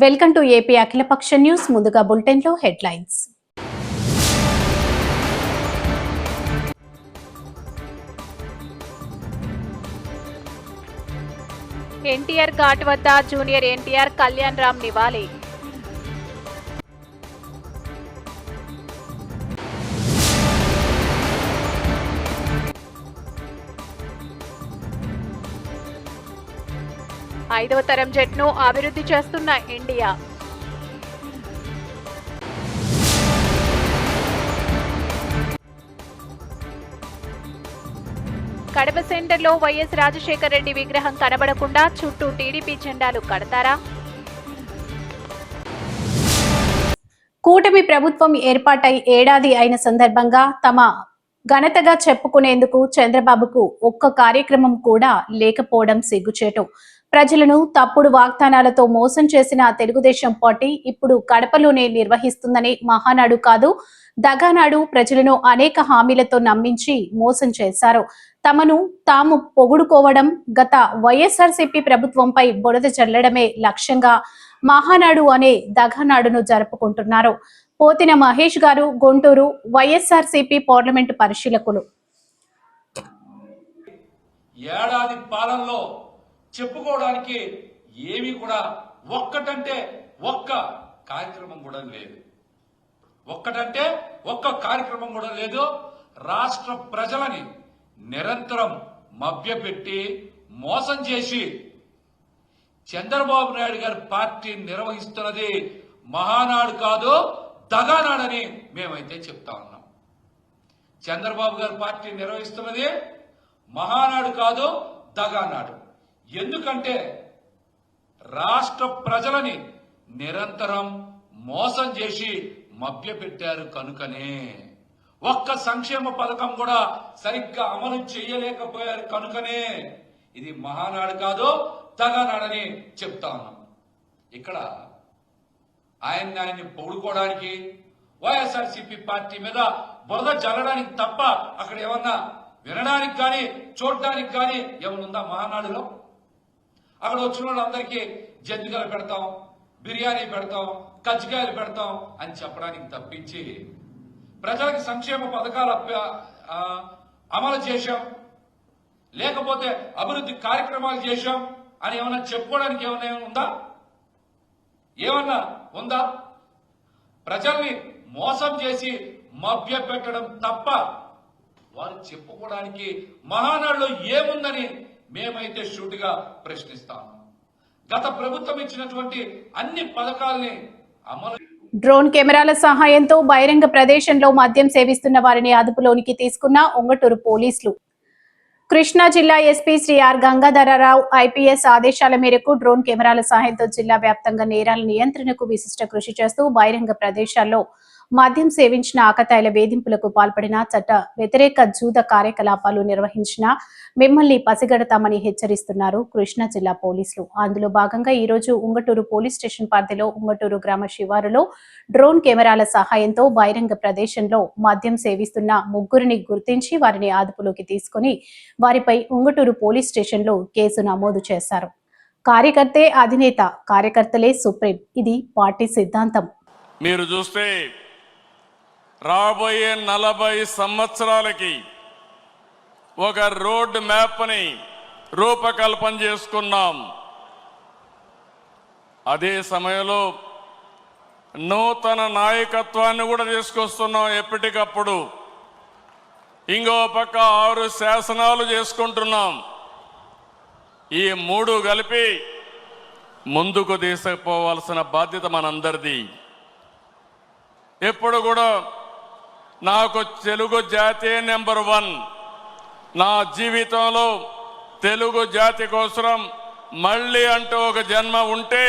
Welcome to AP అఖిలపక్ష news. ముందుగా bulletin లో హెడ్లైన్స్. ఎన్టీఆర్ ఘాట్ వద్ద జూనియర్ ఎన్టీఆర్ కళ్యాణ్ రామ్ నివాళి. ఐదవ తరం జెట్ను అభివృద్ధి చేస్తున్న ఇండియా. కడప సెంటర్లో వైఎస్ రాజశేఖర రెడ్డి విగ్రహం కనబడకుండా చుట్టూ టీడీపీ జెండాలు కడతారా? కూటమి ప్రభుత్వం ఏర్పాటై ఏడాది అయిన సందర్భంగా తమ ఘనతగా చెప్పుకునేందుకు చంద్రబాబుకు ఒక్క కార్యక్రమం కూడా లేకపోవడం సిగ్గుచేటు. ప్రజలను తప్పుడు వాగ్దానాలతో మోసం చేసిన తెలుగుదేశం పార్టీ ఇప్పుడు కడపలోనే నిర్వహిస్తుందని మహానాడు కాదు దగానాడు ప్రజలను అనేక హామీలతో నమ్మించి మోసం చేశారు. తమను తాము పొగుడుకోవడం, గత వైఎస్ఆర్సీపీ ప్రభుత్వంపై బురద చల్లడమే లక్ష్యంగా మహానాడు అనే దగానాడును జరుపుకుంటున్నారు. పోతిన మహేష్ గారు, గుంటూరు, వైఎస్ఆర్సీపీ పార్లమెంటు పరిశీలకులు. ఏడాది పాలనలో చెప్పుకోవడానికి ఏమీ కూడా ఒక్కటంటే ఒక్క కార్యక్రమం కూడా లేదు. ఒక్కటంటే ఒక్క కార్యక్రమం కూడా లేదు. రాష్ట్ర ప్రజలని నిరంతరం మభ్యపెట్టి మోసం చేసి చంద్రబాబు నాయుడు గారి పార్టీ నిర్వహిస్తున్నది మహానాడు కాదు దగానాడని మేమైతే చెప్తా ఉన్నాం. చంద్రబాబు గారి పార్టీ నిర్వహిస్తున్నది మహానాడు కాదు దగానాడు. ఎందుకంటే రాష్ట్ర ప్రజలని నిరంతరం మోసం చేసి మభ్యపెట్టారు కనుకనే. ఒక్క సంక్షేమ పథకం కూడా సరిగ్గా అమలు చేయలేకపోయారు కనుకనే ఇది మహానాడు కాదు దగానాడని చెప్తా ఉన్నాం. ఇక్కడ ఆయన్ని పొగుడుకోవడానికి, వైఎస్ఆర్సీపీ పార్టీ మీద బురద జల్లడానికి తప్ప అక్కడ ఏమన్నా వినడానికి కానీ చూడడానికి కానీ ఏమనుందా? మహానాడులో అక్కడ వచ్చిన వాళ్ళందరికీ జంతికలు పెడతాం, బిర్యానీ పెడతాం, కజ్జికాయలు పెడతాం అని చెప్పడానికి తప్పించి ప్రజలకు సంక్షేమ పథకాలు అమలు చేశాం, లేకపోతే అభివృద్ధి కార్యక్రమాలు చేశాం అని ఏమన్నా చెప్పుకోవడానికి ఏమన్నా ఉందా? ప్రజల్ని మోసం చేసి మభ్య పెట్టడం తప్ప వారు చెప్పుకోవడానికి మహానాడులో ఏముందని మేమైతే షూటిగా ప్రశ్నిస్తాము. గత ప్రభుత్వం ఇచ్చినటువంటి అన్ని పథకాల్ని అమలు. డ్రోన్ కెమెరాల సహాయంతో బహిరంగ ప్రదేశంలో మద్యం సేవిస్తున్న వారిని అదుపులోనికి తీసుకున్న ఉంగటూరు పోలీసులు. కృష్ణా జిల్లా SP Shri R Gangadhararao IPS ఆదేశాల మేరకు డ్రోన్ కెమెరాల సహాయంతో జిల్లా వ్యాప్తంగా నేరాల నియంత్రణకు విశిష్ట కృషి చేస్తూ బహిరంగ ప్రదేశాల్లో మద్యం సేవించిన ఆకతాయిల వేధింపులకు పాల్పడిన చట్ట వ్యతిరేక జూద కార్యకలాపాలు నిర్వహించిన మిమ్మల్ని పసిగడతామని హెచ్చరిస్తున్నారు కృష్ణా జిల్లా పోలీసులు. అందులో భాగంగా ఈ రోజు ఉంగటూరు పోలీస్ స్టేషన్ పరిధిలో ఉంగటూరు గ్రామ శివారులో డ్రోన్ కెమెరాల సహాయంతో బహిరంగ ప్రదేశంలో మద్యం సేవిస్తున్న ముగ్గురిని గుర్తించి వారిని అదుపులోకి తీసుకుని వారిపై ఉంగటూరు పోలీస్ స్టేషన్లో కేసు నమోదు చేశారు. కార్యకర్తే అధినేత, కార్యకర్తలే సుప్రీం, ఇది పార్టీ సిద్ధాంతం. మీరు చూస్తే రాబోయే 40 సంవత్సరాలకి ఒక రోడ్ మ్యాప్ని రూపకల్పన చేసుకున్నాం. అదే సమయంలో నూతన నాయకత్వాన్ని కూడా తీసుకొస్తున్నాం ఎప్పటికప్పుడు. ఇంకో పక్క 6 శాసనాలు చేసుకుంటున్నాం. ఈ 3 కలిపి ముందుకు తీసుకుపోవాల్సిన బాధ్యత మనందరిది. ఎప్పుడు కూడా నాకు తెలుగు జాతి నెంబర్ 1. నా జీవితంలో తెలుగు జాతి కోసం మళ్ళీ అంటూ ఒక జన్మ ఉంటే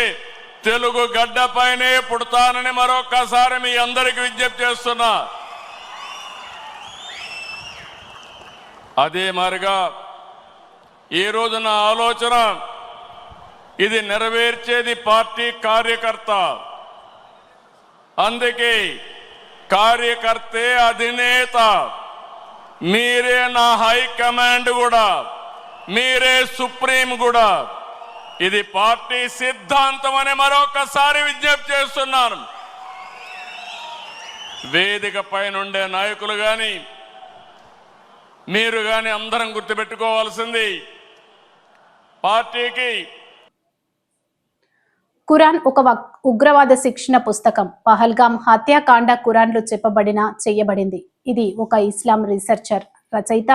తెలుగు గడ్డపైనే పుడతానని మరొక్కసారి మీ అందరికీ విజ్ఞప్తి చేస్తున్నా. అదే మారిగా ఈరోజు నా ఆలోచన ఇది నెరవేర్చేది పార్టీ కార్యకర్త. అందుకే కార్యకర్తే అధినేత, మీరే నా హైకమాండ్ కూడా, మీరే సుప్రీం కూడా. ఇది పార్టీ సిద్ధాంతం అని మరొకసారి విజ్ఞప్తి చేస్తున్నాను. వేదిక పైనుండే నాయకులు గాని మీరు గాని అందరం గుర్తుపెట్టుకోవాల్సింది, పార్టీకి ఖురాన్ ఒక ఉగ్రవాద శిక్షణ పుస్తకం. పహల్గాం హత్యాకాండ ఖురాన్లో చేయబడింది. ఇది ఒక ఇస్లాం రీసెర్చర్ రచయిత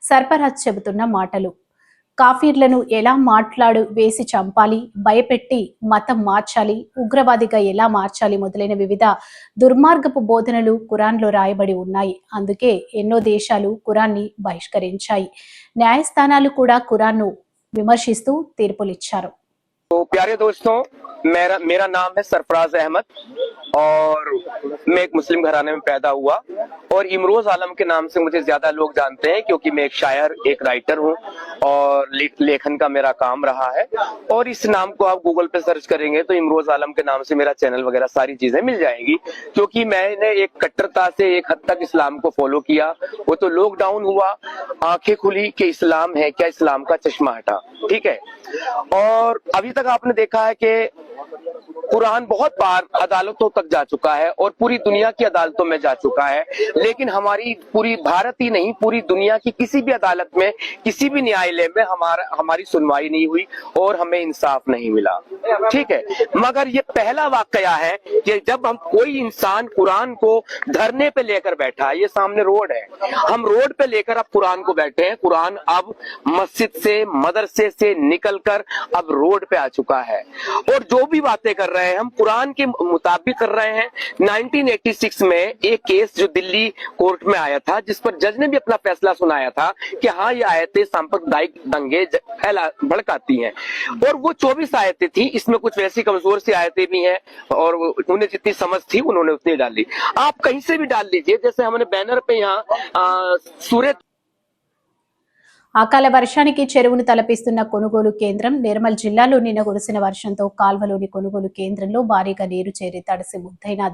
సర్ఫరాజ్ చెబుతున్న మాటలు. కాఫీర్లను ఎలా వేసి చంపాలి, భయపెట్టి మతం మార్చాలి, ఉగ్రవాదిగా ఎలా మార్చాలి మొదలైన వివిధ దుర్మార్గపు బోధనలు ఖురాన్లో రాయబడి ఉన్నాయి. అందుకే ఎన్నో దేశాలు ఖురాన్ని బహిష్కరించాయి. న్యాయస్థానాలు కూడా ఖురాన్ను విమర్శిస్తూ తీర్పులిచ్చారు. तो प्यारे दोस्तों, मेरा नाम है सरफराज अहमद और मैं एक मुस्लिम घराने में पैदा हुआ और इमरोज आलम के नाम से मुझे ज्यादा लोग जानते हैं क्योंकि मैं एक शायर, एक राइटर हूं और लेखन का मेरा काम रहा है। और इस नाम को आप गूगल पे सर्च करेंगे तो इमरोज आलम के नाम से मेरा चैनल वगैरह सारी चीजें मिल जाएंगी, क्योंकि मैंने एक कट्टरता से एक हद तक इस्लाम को फॉलो किया। वो तो लॉकडाउन हुआ, आंखें खुली कि इस्लाम है क्या, इस्लाम का चश्मा हटा, ठीक है। और अभी तक आपने देखा है कि कुरान बहुत बार अदालतों तक जा चुका है और पूरी दुनिया की अदालतों में जा चुका है, लेकिन हमारी पूरी भारत ही नहीं पूरी दुनिया की किसी भी अदालत में, किसी भी न्यायालय में हमारी सुनवाई नहीं हुई और हमें इंसाफ नहीं मिला, ठीक है। मगर ये पहला वाकया है कि जब हम कोई इंसान कुरान को धरने पे लेकर बैठा है, ये सामने रोड है, हम रोड पे लेकर अब कुरान को बैठे हैं। कुरान अब मस्जिद से, मदरसे से निकलकर अब रोड पे आ चुका है और जो भी बातें कर रहे हैं हम कुरान के मुताबिक कर रहे हैं। 1986 में एक केस जो दिल्ली कोर्ट में आया था, जिस पर जज ने भी अपना फैसला सुनाया था कि हाँ ये आयतें सांप्रदायिक दंगे भड़काती हैं, और वो 24 आयतें थी, इसमें कुछ वैसी कमजोर सी आयतें भी हैं और उन्हें जितनी समझ थी उन्होंने उतनी डाली। आप कहीं से भी डाल लीजिए, जैसे हमने बैनर पे यहाँ सूरत అకాల వర్షానికి చెరువును తలపిస్తున్న కొనుగోలు కేంద్రం. నిర్మల్ జిల్లాలో నిన్న కురిసిన వర్షంతో కాల్వలోని కొనుగోలు కేంద్రంలో భారీగా నీరు చేరి తడిసి ముద్దైన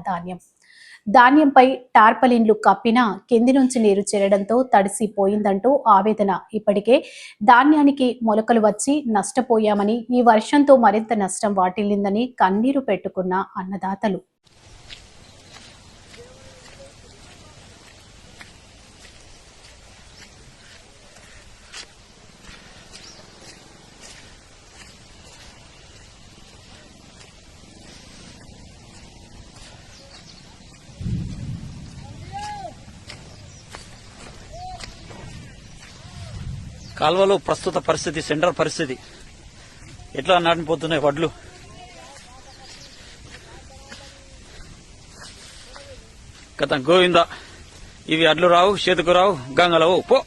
ధాన్యంపై టార్పలిన్లు కప్పినా కింది నుంచి నీరు చేరడంతో తడిసిపోయిందంటూ ఆవేదన. ఇప్పటికే ధాన్యానికి మొలకలు వచ్చి నష్టపోయామని, ఈ వర్షంతో మరింత నష్టం వాటిల్లిందని కన్నీరు పెట్టుకున్న అన్నదాతలు. కాల్వలో ప్రస్తుత పరిస్థితి, సెంటర్ పరిస్థితి ఎట్లా నాటిపోతున్నాయి వడ్లు. గత గోవింద, ఇవి అడ్లు రావు, చేతుకు రావు, గంగలవు పో.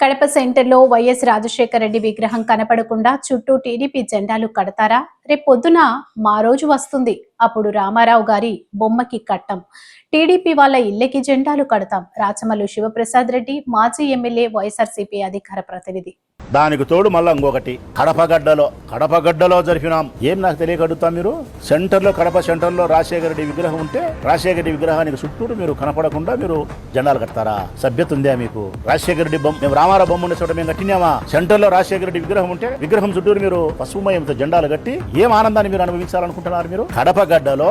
కడప సెంటర్లో వైఎస్ రాజశేఖర రెడ్డి విగ్రహం కనపడకుండా చుట్టూ టీడీపీ జెండాలు కడతారా? రేపొద్దున మా రోజు వస్తుంది, అప్పుడు రామారావు గారి బొమ్మకి కట్టం, టీడీపీ వాళ్ళ ఇళ్లకి జెండాలు కడతాం. రాచమల్లు శివప్రసాద్ రెడ్డి, మాజీ ఎమ్మెల్యే, వైఎస్ఆర్సీపీ అధికార ప్రతినిధి. దానికి తోడు మళ్ళా ఇంకొకటి కడపగడ్డలో జరిపినాం. ఏం నాకు తెలియక అడుగుతాం, మీరు సెంటర్లో, కడప సెంటర్లో రాజశేఖర రెడ్డి విగ్రహం ఉంటే రాజశేఖర రెడ్డి విగ్రహానికి చుట్టూరు మీరు కనపడకుండా మీరు జెండాలు కడతారా? సభ్యత ఉందా మీకు? రాజశేఖర రెడ్డి బొమ్మ, మేము రామారావు బొమ్మ ఉండే చోట మేము కట్టినామా? సెంటర్లో రాజశేఖర రెడ్డి విగ్రహం ఉంటే విగ్రహం చుట్టూరు మీరు పసుపుమయంతో జెండాలు కట్టి ఏం ఆనందాన్ని మీరు అనుభవించాలనుకుంటున్నారు? మీరు కడపగడ్డలో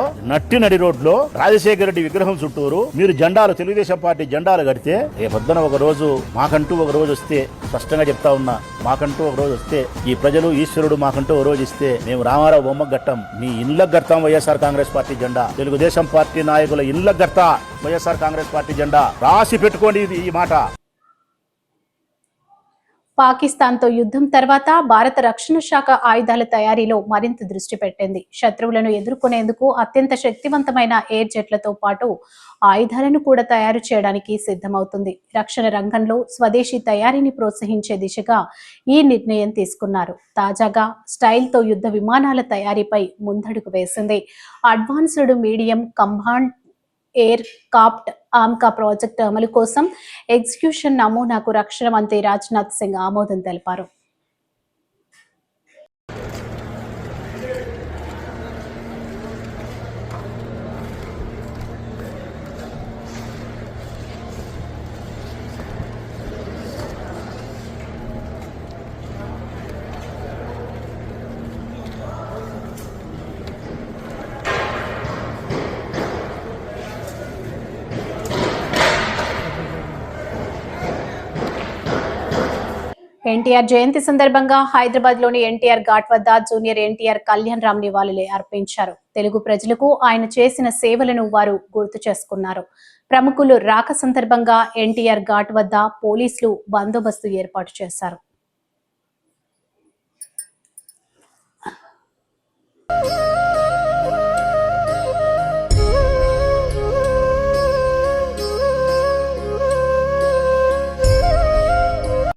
నడి రోడ్లో రాజశేఖర రెడ్డి విగ్రహం చుట్టూరు మీరు జెండాలు, తెలుగుదేశం పార్టీ జెండాలు కడితే రేపొద్దున ఒక రోజు మాకంటూ ఒక రోజు వస్తే, స్పష్టంగా చెప్తా ఉన్నా, మాకంటూ ఒక రోజు వస్తే, ఈ ప్రజలు ఈశ్వరుడు మాకంటూ ఒక రోజు ఇస్తే మేము రామారావు బొమ్మకు గట్టం, మీ ఇళ్ళకు గడతాం వైఎస్ఆర్ కాంగ్రెస్ పార్టీ జెండా, తెలుగుదేశం పార్టీ నాయకుల ఇళ్ళకు గడతా వైఎస్ఆర్ కాంగ్రెస్ పార్టీ జెండా. రాసి పెట్టుకోండి ఈ మాట. పాకిస్తాన్తో యుద్ధం తర్వాత భారత రక్షణ శాఖ ఆయుధాల తయారీలో మరింత దృష్టి పెట్టింది. శత్రువులను ఎదుర్కొనేందుకు అత్యంత శక్తివంతమైన ఎయిర్ జెట్లతో పాటు ఆయుధాలను కూడా తయారు చేయడానికి సిద్ధమవుతుంది. రక్షణ రంగంలో స్వదేశీ తయారీని ప్రోత్సహించే దిశగా ఈ నిర్ణయం తీసుకున్నారు. తాజాగా స్టైల్తో యుద్ధ విమానాల తయారీపై ముందడుగు వేసింది. Advanced medium combat aircraft AMCA project అమలు కోసం ఎగ్జిక్యూషన్ నమూనాకు రక్షణ మంత్రి రాజ్నాథ్ సింగ్ ఆమోదం తెలిపారు. ఎన్టీఆర్ జయంతి సందర్భంగా హైదరాబాద్ లోని ఎన్టీఆర్ ఘాట్ వద్ద జూనియర్ ఎన్టీఆర్ కళ్యాణ్ రామ్ నివాళులు అర్పించారు. తెలుగు ప్రజలకు ఆయన చేసిన సేవలను వారు గుర్తు చేసుకున్నారు. ప్రముఖులు రాక సందర్భంగా ఎన్టీఆర్ ఘాట్ వద్ద పోలీసులు బందోబస్తు ఏర్పాటు చేశారు.